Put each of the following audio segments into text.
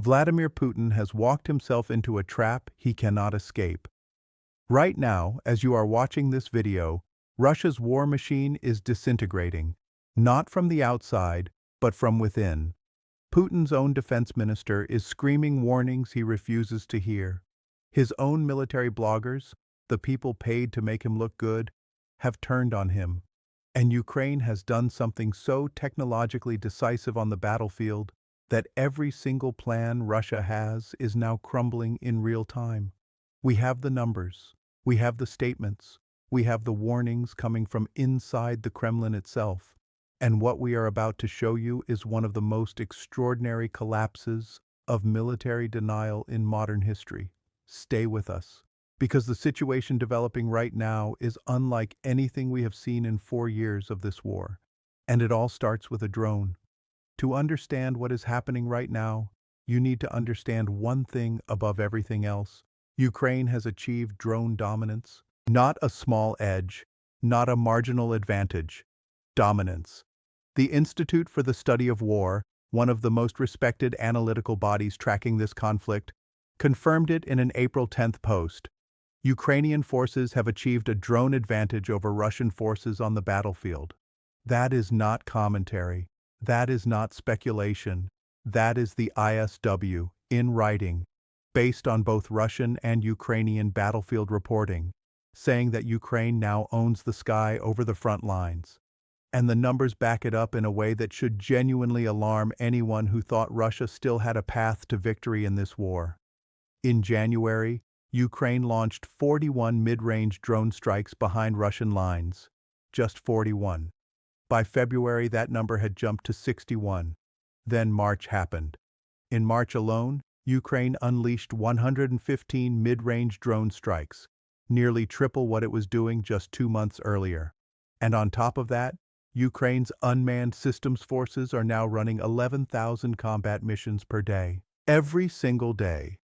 Vladimir Putin has walked himself into a trap he cannot escape. Right now, as you are watching this video, Russia's war machine is disintegrating, not from the outside, but from within. Putin's own defense minister is screaming warnings he refuses to hear. His own military bloggers, the people paid to make him look good, have turned on him. And Ukraine has done something so technologically decisive on the battlefield that every single plan Russia has is now crumbling in real time. We have the numbers, we have the statements, we have the warnings coming from inside the Kremlin itself. And what we are about to show you is one of the most extraordinary collapses of military denial in modern history. Stay with us, because the situation developing right now is unlike anything we have seen in 4 years of this war. And it all starts with a drone. To understand what is happening right now, you need to understand one thing above everything else. Ukraine has achieved drone dominance, not a small edge, not a marginal advantage, dominance. The Institute for the Study of War, one of the most respected analytical bodies tracking this conflict, confirmed it in an April 10th post. Ukrainian forces have achieved a drone advantage over Russian forces on the battlefield. That is not commentary. That is not speculation. That is the ISW, in writing, based on both Russian and Ukrainian battlefield reporting, saying that Ukraine now owns the sky over the front lines. And the numbers back it up in a way that should genuinely alarm anyone who thought Russia still had a path to victory in this war. In January, Ukraine launched 41 mid-range drone strikes behind Russian lines. Just 41. By February, that number had jumped to 61. Then March happened. In March alone, Ukraine unleashed 115 mid-range drone strikes, nearly triple what it was doing just 2 months earlier. And on top of that, Ukraine's unmanned systems forces are now running 11,000 combat missions per day, every single day.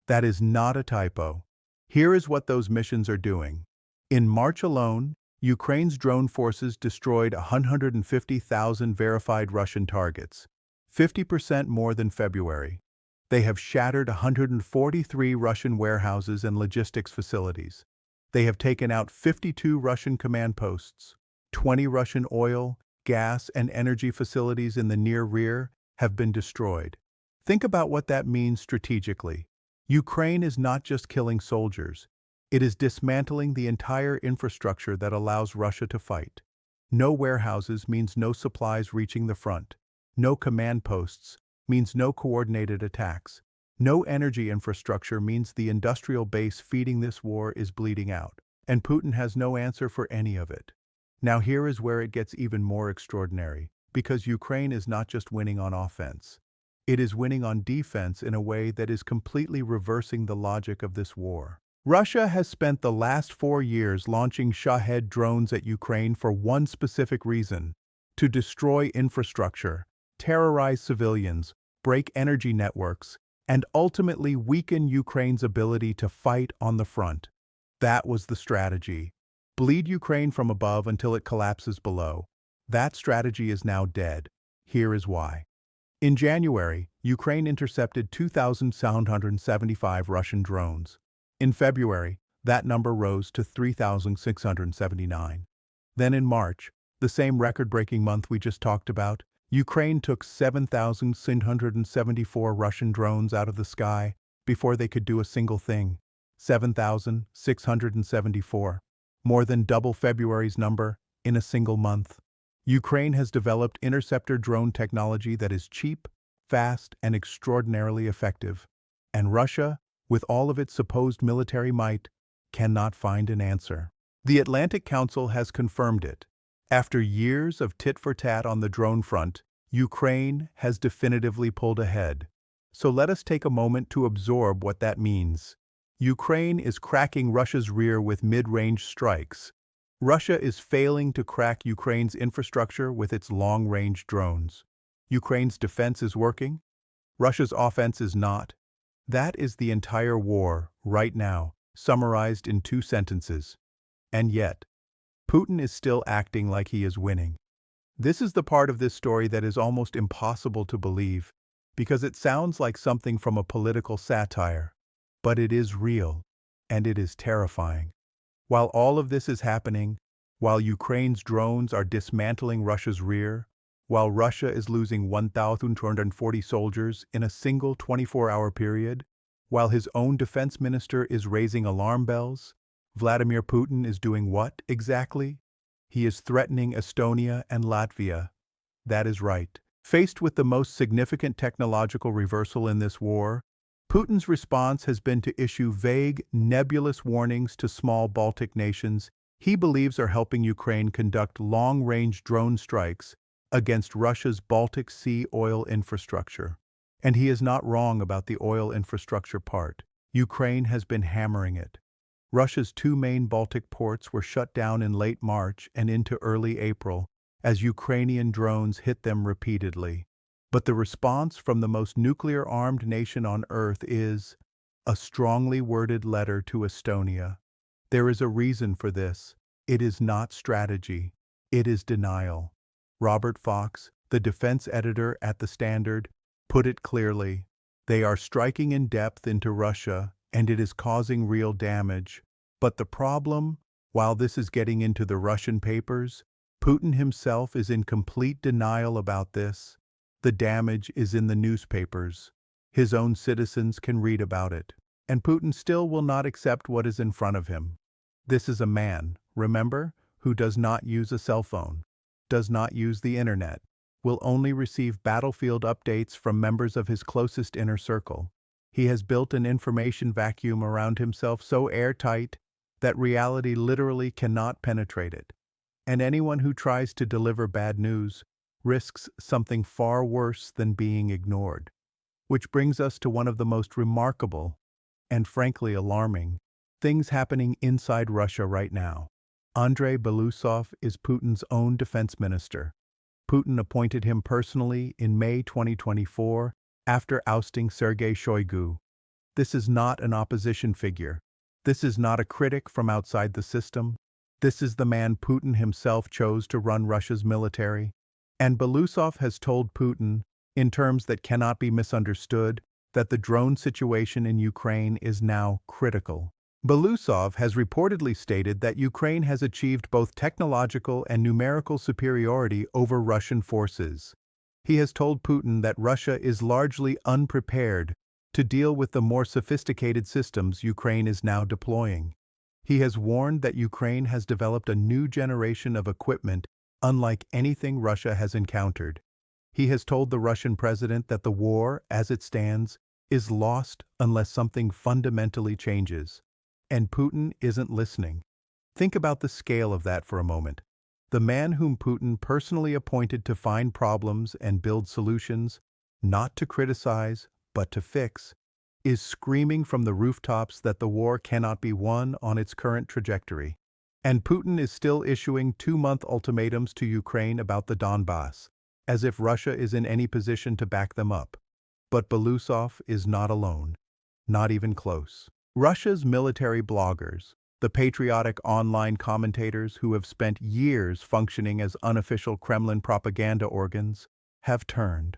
That is not a typo. Here is what those missions are doing. In March alone, Ukraine's drone forces destroyed 150,000 verified Russian targets, 50% more than February. They have shattered 143 Russian warehouses and logistics facilities. They have taken out 52 Russian command posts. 20 Russian oil, gas, and energy facilities in the near rear have been destroyed. Think about what that means strategically. Ukraine is not just killing soldiers. It is dismantling the entire infrastructure that allows Russia to fight. No warehouses means no supplies reaching the front. No command posts means no coordinated attacks. No energy infrastructure means the industrial base feeding this war is bleeding out. And Putin has no answer for any of it. Now here is where it gets even more extraordinary, because Ukraine is not just winning on offense. It is winning on defense in a way that is completely reversing the logic of this war. Russia has spent the last 4 years launching Shahed drones at Ukraine for one specific reason: to destroy infrastructure, terrorize civilians, break energy networks, and ultimately weaken Ukraine's ability to fight on the front. That was the strategy. Bleed Ukraine from above until it collapses below. That strategy is now dead. Here is why. In January, Ukraine intercepted 2,775 Russian drones. In February, that number rose to 3,679. Then in March, the same record-breaking month we just talked about, Ukraine took 7,674 Russian drones out of the sky before they could do a single thing. 7,674. More than double February's number in a single month. Ukraine has developed interceptor drone technology that is cheap, fast, and extraordinarily effective. And Russia, with all of its supposed military might, cannot find an answer. The Atlantic Council has confirmed it. After years of tit-for-tat on the drone front, Ukraine has definitively pulled ahead. So let us take a moment to absorb what that means. Ukraine is cracking Russia's rear with mid-range strikes. Russia is failing to crack Ukraine's infrastructure with its long-range drones. Ukraine's defense is working. Russia's offense is not. That is the entire war, right now, summarized in 2 sentences. And yet, Putin is still acting like he is winning. This is the part of this story that is almost impossible to believe, because it sounds like something from a political satire. But it is real, and it is terrifying. While all of this is happening, while Ukraine's drones are dismantling Russia's rear, while Russia is losing 1,240 soldiers in a single 24-hour period, while his own defense minister is raising alarm bells, Vladimir Putin is doing what exactly? He is threatening Estonia and Latvia. That is right. Faced with the most significant technological reversal in this war, Putin's response has been to issue vague, nebulous warnings to small Baltic nations he believes are helping Ukraine conduct long-range drone strikes against Russia's Baltic Sea oil infrastructure. And he is not wrong about the oil infrastructure part. Ukraine has been hammering it. Russia's two main Baltic ports were shut down in late March and into early April as Ukrainian drones hit them repeatedly. But the response from the most nuclear-armed nation on Earth is a strongly worded letter to Estonia. There is a reason for this. It is not strategy. It is denial. Robert Fox, the defense editor at The Standard, put it clearly. They are striking in depth into Russia, and it is causing real damage. But the problem, while this is getting into the Russian papers, Putin himself is in complete denial about this. The damage is in the newspapers. His own citizens can read about it. And Putin still will not accept what is in front of him. This is a man, remember, who does not use a cell phone, does not use the internet, will only receive battlefield updates from members of his closest inner circle. He has built an information vacuum around himself so airtight that reality literally cannot penetrate it. And anyone who tries to deliver bad news risks something far worse than being ignored. Which brings us to one of the most remarkable, and frankly alarming, things happening inside Russia right now. Andrei Belousov is Putin's own defense minister. Putin appointed him personally in May 2024 after ousting Sergei Shoigu. This is not an opposition figure. This is not a critic from outside the system. This is the man Putin himself chose to run Russia's military. And Belousov has told Putin, in terms that cannot be misunderstood, that the drone situation in Ukraine is now critical. Belousov has reportedly stated that Ukraine has achieved both technological and numerical superiority over Russian forces. He has told Putin that Russia is largely unprepared to deal with the more sophisticated systems Ukraine is now deploying. He has warned that Ukraine has developed a new generation of equipment unlike anything Russia has encountered. He has told the Russian president that the war, as it stands, is lost unless something fundamentally changes. And Putin isn't listening. Think about the scale of that for a moment. The man whom Putin personally appointed to find problems and build solutions, not to criticize, but to fix, is screaming from the rooftops that the war cannot be won on its current trajectory. And Putin is still issuing 2-month ultimatums to Ukraine about the Donbass, as if Russia is in any position to back them up. But Belousov is not alone, not even close. Russia's military bloggers, the patriotic online commentators who have spent years functioning as unofficial Kremlin propaganda organs, have turned.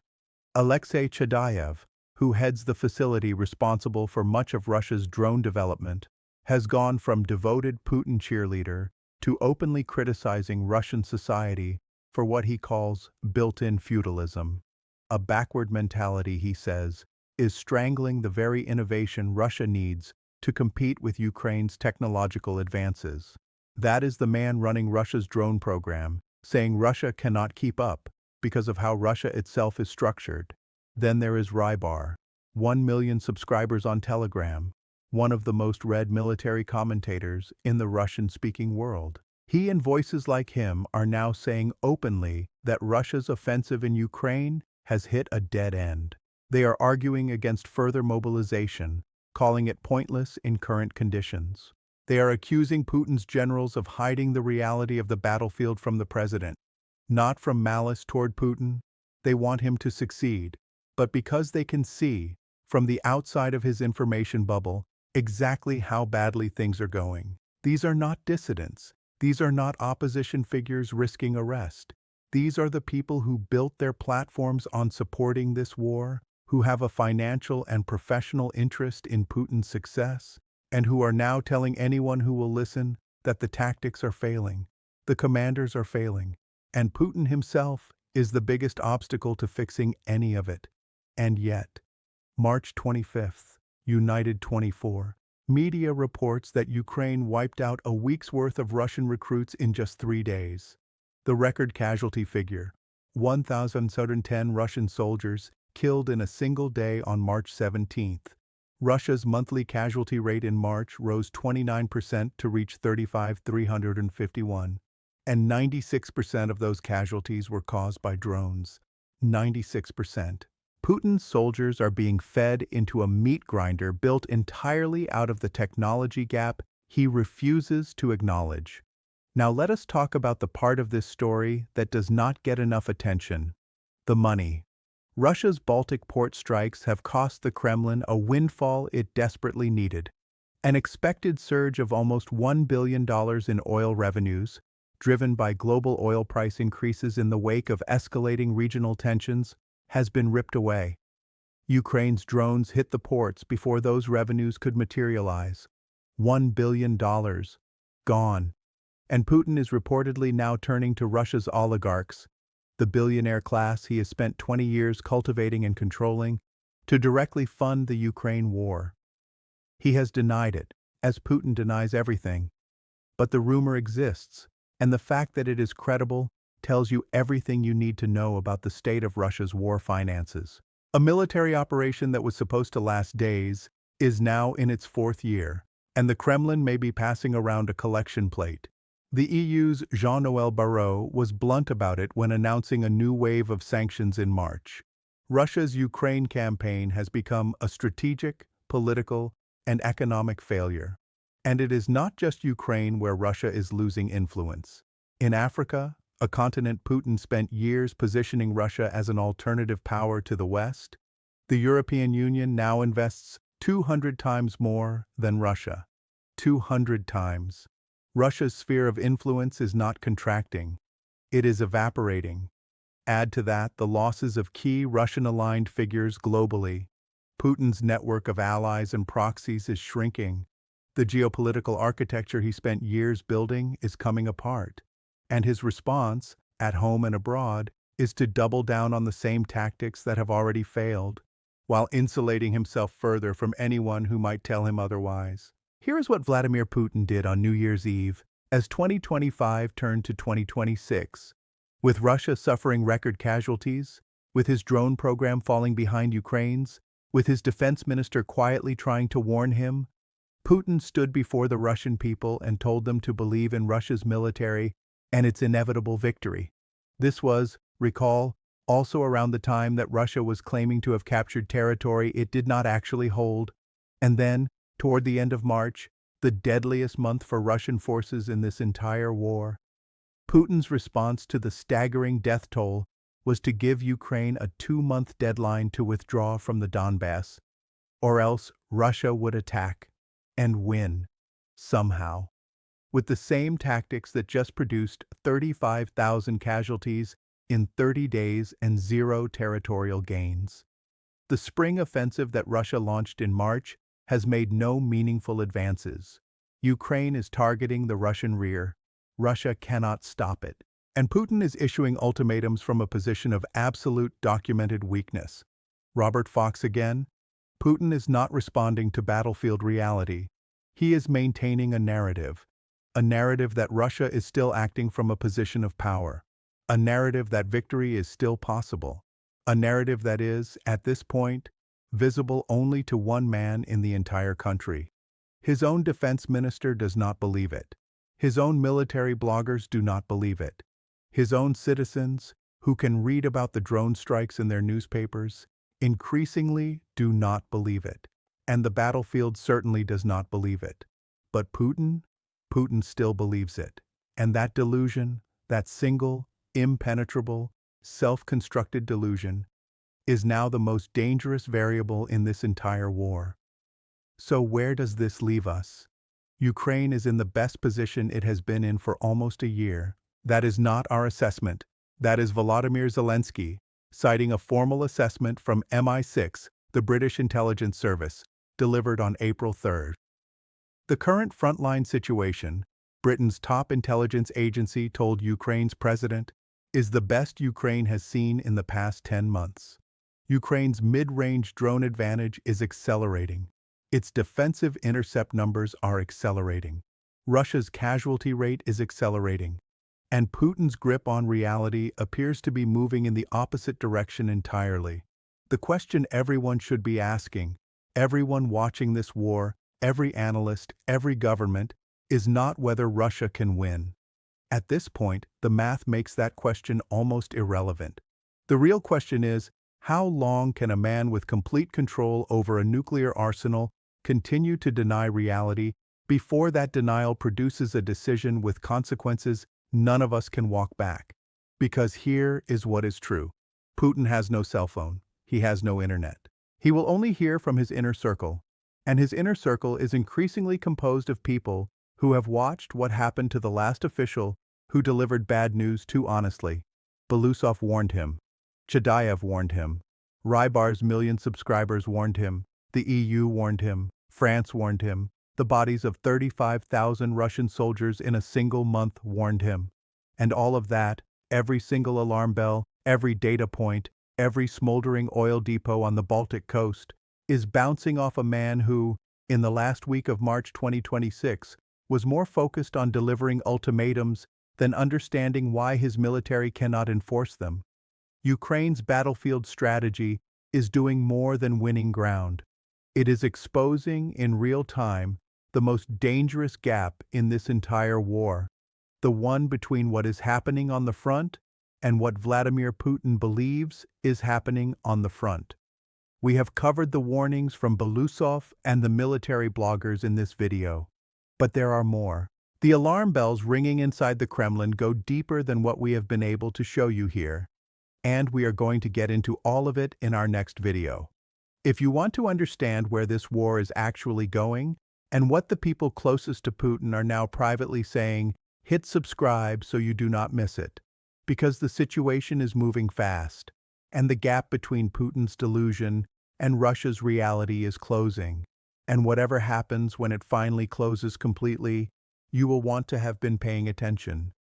Alexei Chadayev, who heads the facility responsible for much of Russia's drone development, has gone from devoted Putin cheerleader to openly criticizing Russian society for what he calls built-in feudalism. A backward mentality, he says, is strangling the very innovation Russia needs to compete with Ukraine's technological advances. That is the man running Russia's drone program, saying Russia cannot keep up because of how Russia itself is structured. Then there is Rybar, 1 million subscribers on Telegram, one of the most read military commentators in the Russian-speaking world. He and voices like him are now saying openly that Russia's offensive in Ukraine has hit a dead end. They are arguing against further mobilization, calling it pointless in current conditions. They are accusing Putin's generals of hiding the reality of the battlefield from the president. Not from malice toward Putin, they want him to succeed, but because they can see, from the outside of his information bubble, exactly how badly things are going. These are not dissidents. These are not opposition figures risking arrest. These are the people who built their platforms on supporting this war, who have a financial and professional interest in Putin's success, and who are now telling anyone who will listen that the tactics are failing, the commanders are failing, and Putin himself is the biggest obstacle to fixing any of it. And yet, March 25th, United 24, media reports that Ukraine wiped out a week's worth of Russian recruits in just 3 days. The record casualty figure, 1,710 Russian soldiers killed in a single day on March 17th. Russia's monthly casualty rate in March rose 29% to reach 35,351, and 96% of those casualties were caused by drones. 96%. Putin's soldiers are being fed into a meat grinder built entirely out of the technology gap he refuses to acknowledge. Now let us talk about the part of this story that does not get enough attention: the money. Russia's Baltic port strikes have cost the Kremlin a windfall it desperately needed. An expected surge of almost $1 billion in oil revenues, driven by global oil price increases in the wake of escalating regional tensions, has been ripped away. Ukraine's drones hit the ports before those revenues could materialize. $1 billion gone. And Putin is reportedly now turning to Russia's oligarchs, the billionaire class he has spent 20 years cultivating and controlling, to directly fund the Ukraine war. He has denied it, as Putin denies everything. But the rumor exists, and the fact that it is credible tells you everything you need to know about the state of Russia's war finances. A military operation that was supposed to last days is now in its 4th year, and the Kremlin may be passing around a collection plate. The EU's Jean-Noël Barrot was blunt about it when announcing a new wave of sanctions in March. Russia's Ukraine campaign has become a strategic, political, and economic failure. And it is not just Ukraine where Russia is losing influence. In Africa, a continent Putin spent years positioning Russia as an alternative power to the West, the European Union now invests 200 times more than Russia. 200 times. Russia's sphere of influence is not contracting. It is evaporating. Add to that the losses of key Russian-aligned figures globally. Putin's network of allies and proxies is shrinking. The geopolitical architecture he spent years building is coming apart. And his response, at home and abroad, is to double down on the same tactics that have already failed, while insulating himself further from anyone who might tell him otherwise. Here is what Vladimir Putin did on New Year's Eve, as 2025 turned to 2026. With Russia suffering record casualties, with his drone program falling behind Ukraine's, with his defense minister quietly trying to warn him, Putin stood before the Russian people and told them to believe in Russia's military and its inevitable victory. This was, recall, also around the time that Russia was claiming to have captured territory it did not actually hold, and then, toward the end of March, the deadliest month for Russian forces in this entire war, Putin's response to the staggering death toll was to give Ukraine a 2-month deadline to withdraw from the Donbass, or else Russia would attack and win, somehow, with the same tactics that just produced 35,000 casualties in 30 days and 0 territorial gains. The spring offensive that Russia launched in March has made no meaningful advances. Ukraine is targeting the Russian rear. Russia cannot stop it. And Putin is issuing ultimatums from a position of absolute documented weakness. Robert Fox again. Putin is not responding to battlefield reality. He is maintaining a narrative that Russia is still acting from a position of power, a narrative that victory is still possible, a narrative that is, at this point, visible only to one man in the entire country. His own defense minister does not believe it. His own military bloggers do not believe it. His own citizens, who can read about the drone strikes in their newspapers, increasingly do not believe it. And the battlefield certainly does not believe it. But Putin still believes it. And that delusion, that single, impenetrable, self-constructed delusion, is now the most dangerous variable in this entire war. So where does this leave us? Ukraine is in the best position it has been in for almost a year. That is not our assessment. That is Volodymyr Zelensky, citing a formal assessment from MI6, the British intelligence service, delivered on April 3rd. The current frontline situation, Britain's top intelligence agency told Ukraine's president, is the best Ukraine has seen in the past 10 months. Ukraine's mid-range drone advantage is accelerating. Its defensive intercept numbers are accelerating. Russia's casualty rate is accelerating. And Putin's grip on reality appears to be moving in the opposite direction entirely. The question everyone should be asking, everyone watching this war, every analyst, every government, is not whether Russia can win. At this point, the math makes that question almost irrelevant. The real question is, how long can a man with complete control over a nuclear arsenal continue to deny reality before that denial produces a decision with consequences none of us can walk back? Because here is what is true. Putin has no cell phone. He has no internet. He will only hear from his inner circle. And his inner circle is increasingly composed of people who have watched what happened to the last official who delivered bad news too honestly. Belousov warned him. Chadayev warned him. Rybar's million subscribers warned him. The EU warned him. France warned him. The bodies of 35,000 Russian soldiers in a single month warned him. And all of that, every single alarm bell, every data point, every smoldering oil depot on the Baltic coast, is bouncing off a man who, in the last week of March 2026, was more focused on delivering ultimatums than understanding why his military cannot enforce them. Ukraine's battlefield strategy is doing more than winning ground. It is exposing, in real time, the most dangerous gap in this entire war, the one between what is happening on the front and what Vladimir Putin believes is happening on the front. We have covered the warnings from Belousov and the military bloggers in this video. But there are more. The alarm bells ringing inside the Kremlin go deeper than what we have been able to show you here. And we are going to get into all of it in our next video. If you want to understand where this war is actually going, and what the people closest to Putin are now privately saying, hit subscribe so you do not miss it. Because the situation is moving fast, and the gap between Putin's delusion and Russia's reality is closing. And whatever happens when it finally closes completely, you will want to have been paying attention.